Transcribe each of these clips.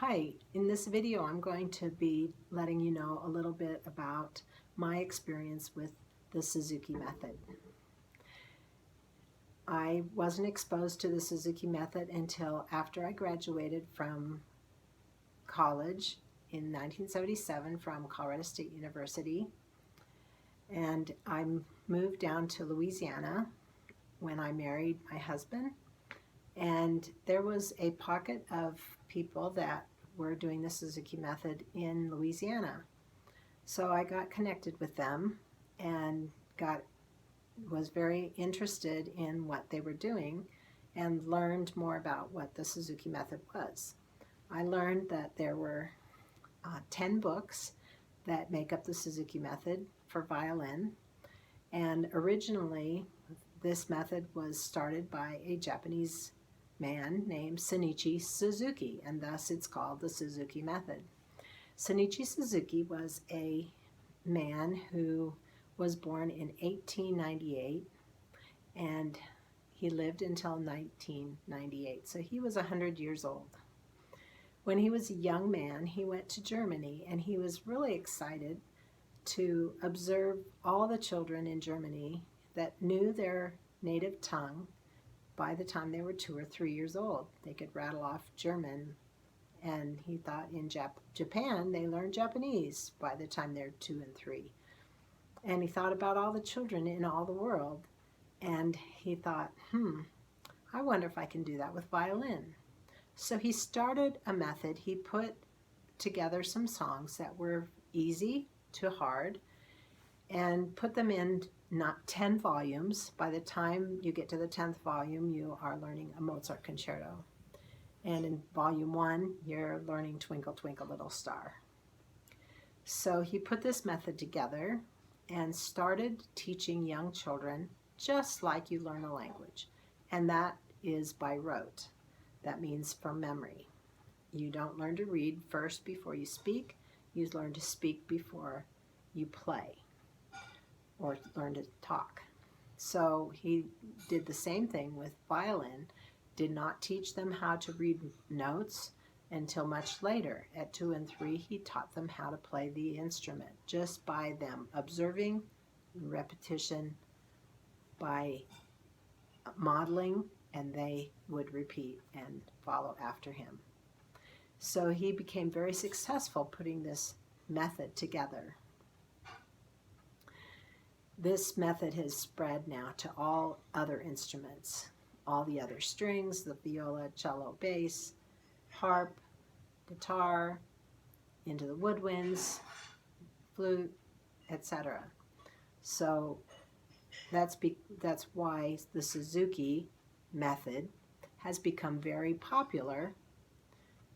Hi, in this video I'm going to be letting you know a little bit about my experience with the Suzuki Method. I wasn't exposed to the Suzuki Method until after I graduated from college in 1977 from Colorado State University, and I moved down to Louisiana when I married my husband. And there was a pocket of people that were doing the Suzuki Method in Louisiana. So I got connected with them and was very interested in what they were doing and learned more about what the Suzuki Method was. I learned that there were 10 books that make up the Suzuki Method for violin, and originally this method was started by a Japanese man named Shinichi Suzuki, and thus it's called the Suzuki Method. Shinichi Suzuki was a man who was born in 1898, and he lived until 1998, so he was 100 years old. When he was a young man, he went to Germany, and he was really excited to observe all the children in Germany that knew their native tongue. By the time they were 2 or 3 years old, they could rattle off German, and he thought in Japan they learned Japanese by the time they're 2 and 3. And he thought about all the children in all the world, and he thought, I wonder if I can do that with violin. So he started a method. He put together some songs that were easy to hard and put them in not 10 volumes. By the time you get to the 10th volume, you are learning a Mozart concerto. And in volume 1, you're learning Twinkle, Twinkle, Little Star. So he put this method together and started teaching young children just like you learn a language. And that is by rote. That means from memory. You don't learn to read first before you speak. You learn to speak before you play or learn to talk. So he did the same thing with violin, did not teach them how to read notes until much later. At 2 and 3, he taught them how to play the instrument just by them observing, repetition, by modeling, and they would repeat and follow after him. So he became very successful putting this method together. This method has spread now to all other instruments, all the other strings, the viola, cello, bass, harp, guitar, into the woodwinds, flute, etc. So that's why the Suzuki Method has become very popular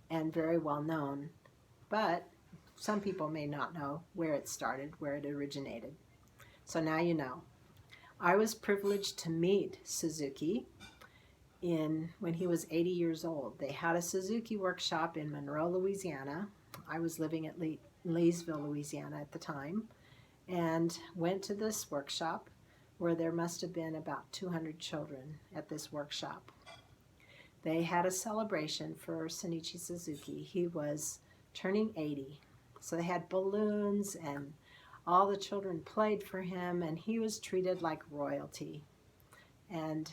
and very well known, but some people may not know where it started, where it originated. So now you know. I was privileged to meet Suzuki when he was 80 years old. They had a Suzuki workshop in Monroe, Louisiana. I was living at Leesville, Louisiana at the time, and went to this workshop where there must have been about 200 children at this workshop. They had a celebration for Shinichi Suzuki. He was turning 80. So they had balloons, and all the children played for him, and he was treated like royalty. And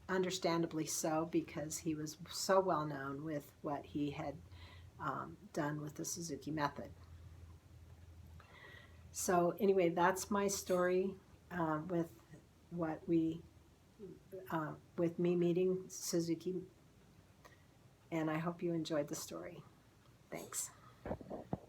understandably so, because he was so well known with what he had done with the Suzuki Method. So anyway, that's my story with me meeting Suzuki, and I hope you enjoyed the story. Thanks.